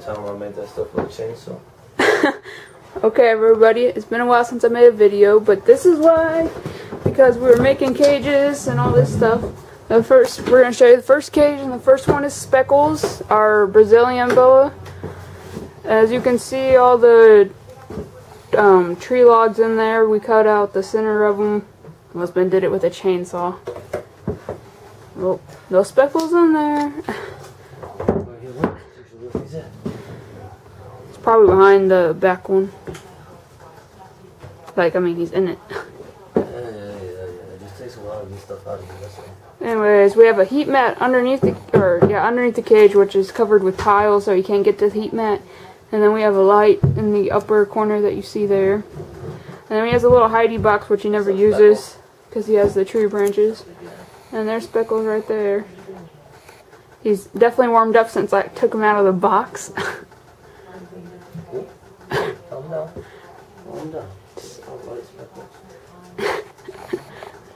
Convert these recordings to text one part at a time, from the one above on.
time I made that stuff with a chainsaw. Okay, everybody, it's been a while since I made a video, but this is why. Because we were making cages and all this stuff. We're going to show you the first cage, and the first one is Speckles, our Brazilian boa. As you can see, all the tree logs in there, we cut out the center of them. My husband did it with a chainsaw. Well, no Speckles in there. It's probably behind the back one. Like, I mean, he's in it. Yeah. It just takes a while to get stuff out of here. That's all. Anyways, we have a heat mat underneath the cage, which is covered with tile, so you can't get to the heat mat. And then we have a light in the upper corner that you see there. And then he has a little hidey box, which he never uses because he has the tree branches. And there's Speckles right there. He's definitely warmed up since I took him out of the box. Calm down. Calm down.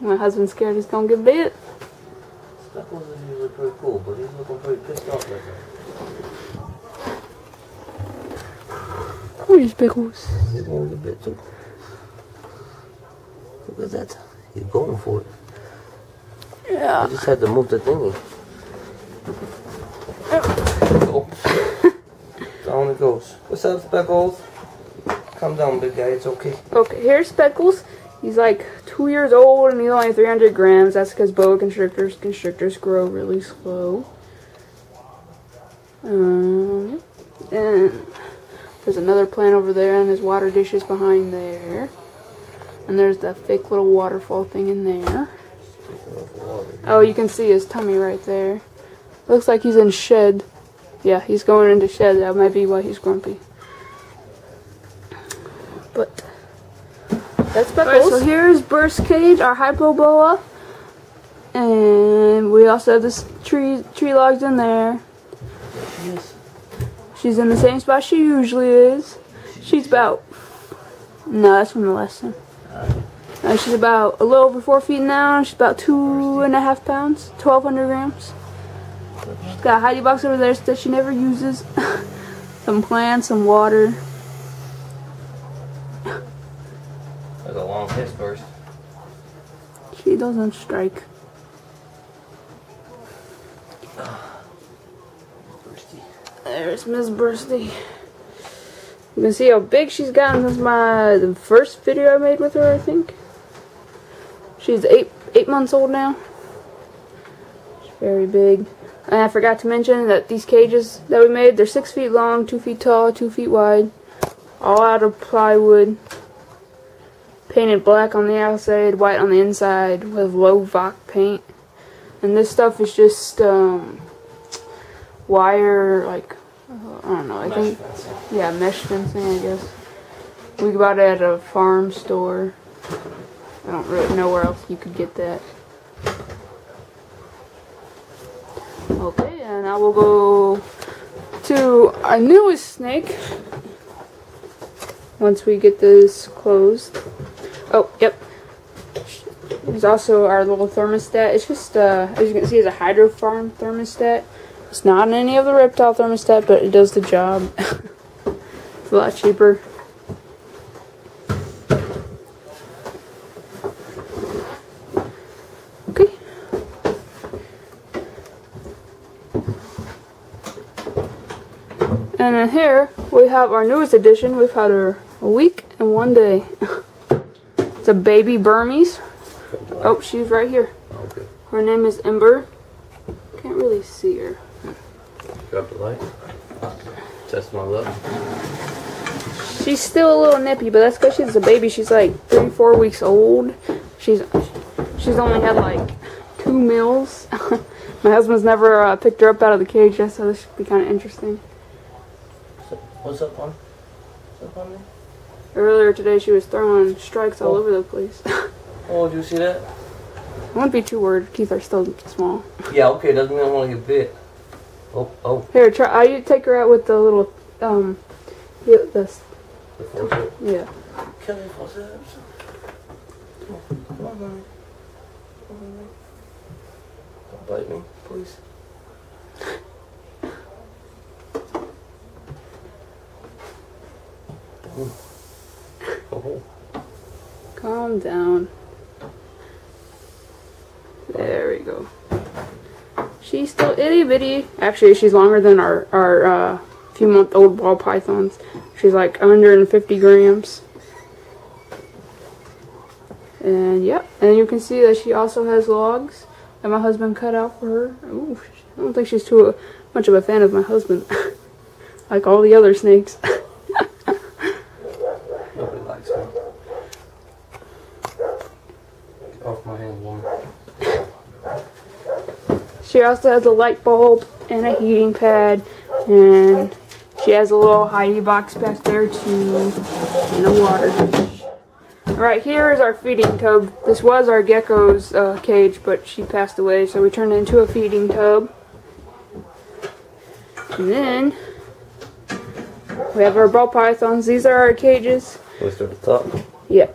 My husband's scared he's gonna get bit. Speckles is usually pretty cool, but he's looking pretty pissed off right now. Where's Speckles? He's gonna get bit too. Look at that. He's going for it. Yeah. I just had to move the thingy. Oh. Down it goes. What's up, Speckles? Calm down, big guy. It's okay. Okay, here's Speckles. He's like 2 years old and he's only 300 grams. That's because boa constrictors grow really slow. And there's another plant over there, and his water dish is behind there. And there's that fake little waterfall thing in there. Oh, you can see his tummy right there. Looks like he's in shed. Yeah, he's going into shed. That might be why he's grumpy. But that's Speckles. Alright, so here's Burst Cage, our hypo boa. And we also have this tree logs in there. She's in the same spot she usually is. She's about... No, that's from the last time. She's about a little over 4 feet now. She's about 2.5 pounds, 1,200 grams. She's got a hidey box over there that she never uses. Some plants, some water. That's a long hiss burst. She doesn't strike. There's Miss Bursty. You can see how big she's gotten since the first video I made with her, I think. She's eight months old now. She's very big. And I forgot to mention that these cages that we made, they're 6 feet long, 2 feet tall, 2 feet wide. All out of plywood. Painted black on the outside, white on the inside with low Voc paint. And this stuff is just wire, like, I don't know, I think, yeah, mesh fencing, I guess. We bought it at a farm store. I don't really know where else you could get that. Okay, and now we'll go to our newest snake once we get this closed. Oh, yep. There's also our little thermostat. It's just, as you can see, it's a Hydro Farm thermostat. It's not in any of the reptile thermostat, but it does the job. It's a lot cheaper. Okay. And then here, we have our newest addition. We've had her a week and 1 day. It's a baby Burmese. Oh, she's right here. Okay. Her name is Ember. Can't really see her. Grab the light. Test my luck. She's still a little nippy, but that's because she's a baby. She's like 3-4 weeks old. She's only had like 2 meals. My husband's never picked her up out of the cage yet, so this should be kind of interesting. What's up, hon? What's up, honey? Earlier today, she was throwing strikes all over the place. Oh, did you see that? I wouldn't be too worried. Teeth are still small. Yeah, okay. Doesn't mean I want to get bit. Oh. Here, try. You take her out with the little this. The forceps? Yeah. Kill the forceps. Come on, honey. Don't bite me, please. Oh. Calm down. There we go. She's still itty bitty. Actually, she's longer than our few-month-old ball pythons. She's like 150 grams. And yep, and you can see that she also has logs that my husband cut out for her. Ooh, I don't think she's too much of a fan of my husband, like all the other snakes. Nobody likes me. Get off my hand, woman. She also has a light bulb and a heating pad, and she has a little hidey box back there too, and a water dish. Right here is our feeding tub. This was our gecko's cage, but she passed away, so we turned it into a feeding tub. And then we have our ball pythons. These are our cages. Let's start at the top. Yep.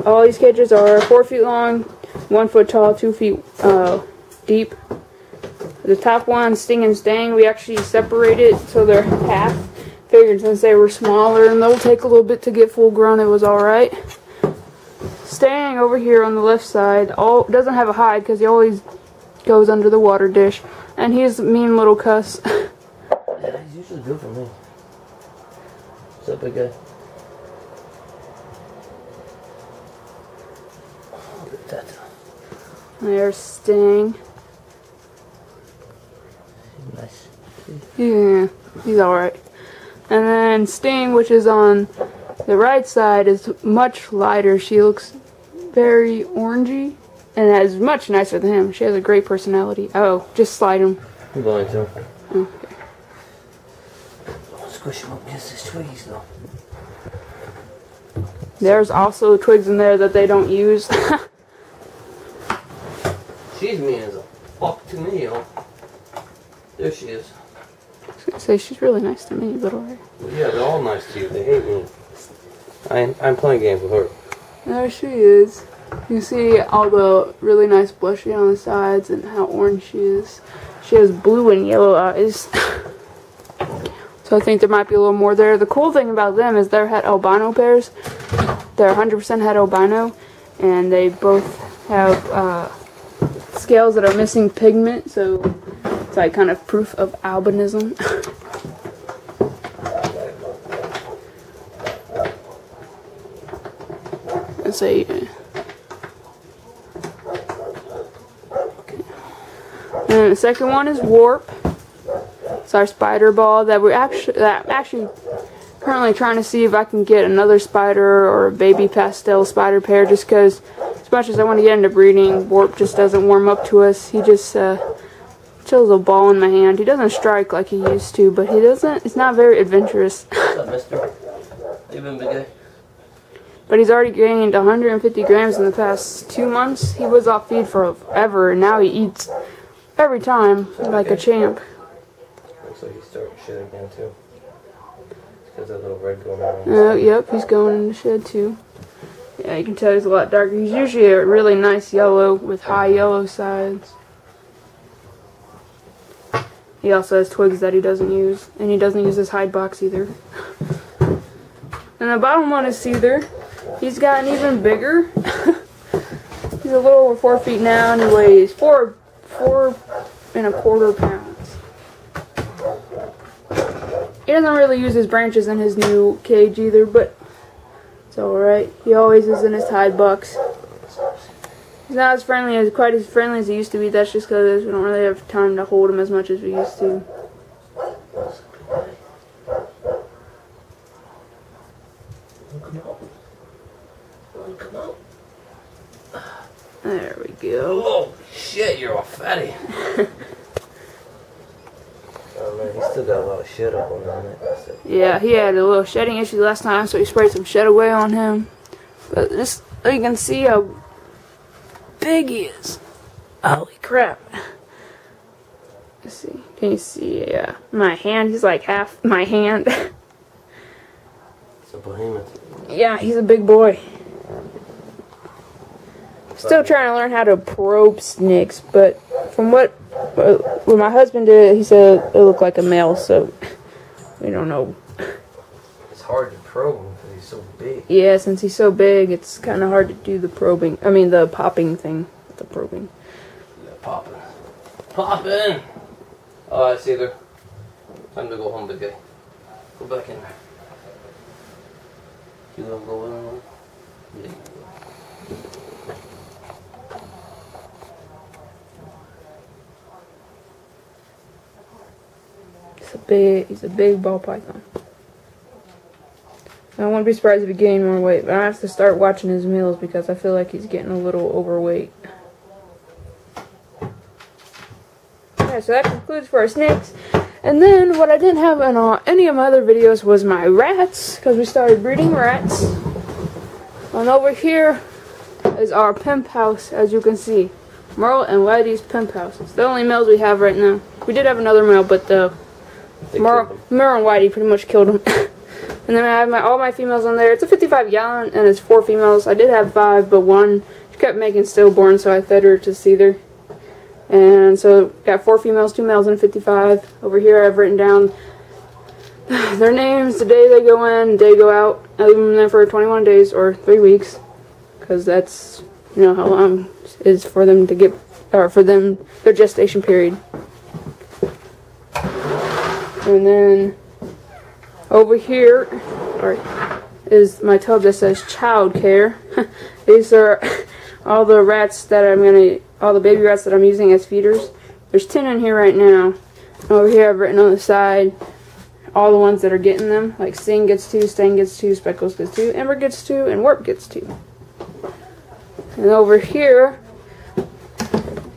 All these cages are 4 feet long, 1 foot tall, 2 feet deep. The top one, Sting and Stang, we actually separated so they're half. Figured since they were smaller and they'll take a little bit to get full grown, it was alright. Stang over here on the left side doesn't have a hide because he always goes under the water dish. And he's a mean little cuss. Yeah, he's usually good for me. What's up, big guy? Look at that. There's Sting. Nice. Yeah, he's alright. And then Sting, which is on the right side, is much lighter. She looks very orangey and is much nicer than him. She has a great personality. Oh, just slide him. I'm going to. Okay. Don't squish him up against his twiggies, though. There's also twigs in there that they don't use. She's mean as a fuck to me, yo. There she is. I was gonna say, she's really nice to me, but alright. Well, yeah, they're all nice to you. They hate me. I'm playing games with her. There she is. You can see all the really nice blushing on the sides and how orange she is. She has blue and yellow eyes. So I think there might be a little more there. The cool thing about them is they're het albino pairs. They're 100% het albino, and they both have scales that are missing pigment, so it's like kind of proof of albinism. Let's see. And the second one is Warp. It's our spider ball that I'm actually currently trying to see if I can get another spider or a baby pastel spider pair, just because as much as I want to get into breeding, Warp just doesn't warm up to us. He just chills a ball in my hand. He doesn't strike like he used to, but it's not very adventurous. What's up, mister? How you been, big guy? But he's already gained 150 grams in the past 2 months. He was off feed forever, and now he eats every time like a champ. Looks like he's starting shit again, too. Because that little red going on. Yep, he's going in the shed, too. Yeah, you can tell he's a lot darker. He's usually a really nice yellow with high yellow sides. He also has twigs that he doesn't use, and he doesn't use his hide box either. And the bottom one is Seether. He's gotten even bigger. He's a little over 4 feet now, and he weighs 4.25 pounds. He doesn't really use his branches in his new cage either, but it's alright. He always is in his hide box. He's not quite as friendly as he used to be. That's just because we don't really have time to hold him as much as we used to. There we go. Oh shit, you're a fatty. Oh man, he's still got a lot of shit up on him. Yeah, he had a little shedding issue last time, so he sprayed some shed away on him. But just you can see how big he is. Holy crap. Let's see. Can you see? Yeah. My hand, he's like half my hand. It's a behemoth. Yeah, he's a big boy. Still trying to learn how to probe snakes, but from what my husband did, he said it looked like a male, so we don't know. It's hard to probe them because so big. Yeah, since he's so big, it's kind of hard to do the probing. I mean, the popping thing. The probing. Yeah, popping. Popping! Alright, see there. Time to go home, big guy. Go back in there. You gonna go in? Yeah, you will. He's a big ball python. I wouldn't be surprised if he gained more weight, but I have to start watching his meals because I feel like he's getting a little overweight. Okay, so that concludes for our snakes. And then what I didn't have in any of my other videos was my rats, because we started breeding rats. And over here is our pimp house, as you can see. Merle and Whitey's pimp house. It's the only males we have right now. We did have another male, but Merle and Whitey pretty much killed him. And then I have all my females on there. It's a 55-gallon, and it's 4 females. I did have 5, but one, she kept making stillborn, so I fed her to Seether. And so, got 4 females, 2 males, and 55. Over here, I've written down their names, the day they go in, the day they go out. I leave them there for 21 days, or 3 weeks. Because that's, you know, how long it is for them to get, or for them, their gestation period. And then, over here is my tub that says child care. These are all the rats that all the baby rats that I'm using as feeders. There's 10 in here right now. Over here I've written on the side all the ones that are getting them. Like Sting gets 2, Stang gets 2, Speckles gets 2, Ember gets 2, and Warp gets 2. And over here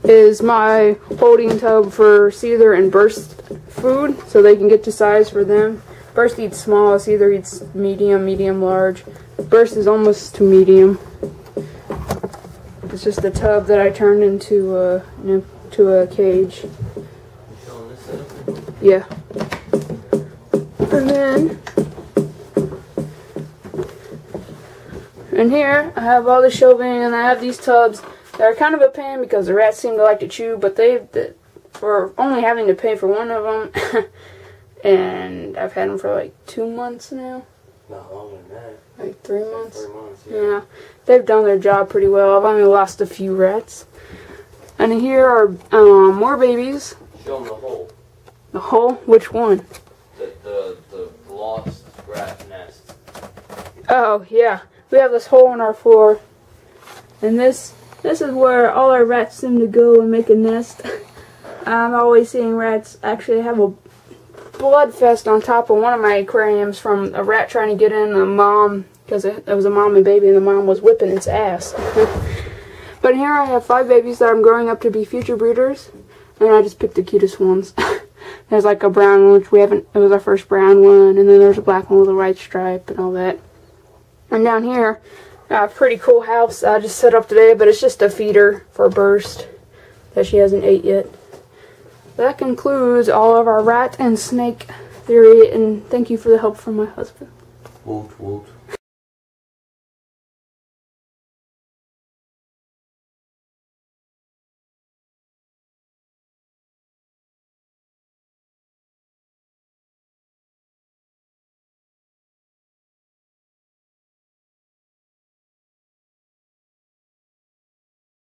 is my holding tub for Seether and Burst food, so they can get to size for them. Burst eats small, Seether eats medium, medium, large. Burst is almost to medium. It's just a tub that I turned into a cage. Yeah. And then in here I have all the shelving, and I have these tubs that are kind of a pain because the rats seem to like to chew, but for only having to pay for one of them. And I've had them for like 2 months now. Not longer than that. Like 3 months? 3 months, yeah. They've done their job pretty well. I've only lost a few rats. And here are more babies. Show them the hole. The hole? Which one? The lost rat nest. Oh, yeah. We have this hole in our floor. And this is where all our rats seem to go and make a nest. I'm always seeing rats actually have a blood fest on top of one of my aquariums from a rat trying to get in the mom, because it was a mom and baby, and the mom was whipping its ass. But here I have 5 babies that I'm growing up to be future breeders, and I just picked the cutest ones. There's like a brown one, which it was our first brown one, and then there's a black one with a white stripe and all that. And down here, a pretty cool house I just set up today, but it's just a feeder for Burst that she hasn't ate yet. That concludes all of our rat and snake theory, and thank you for the help from my husband. Woot woot.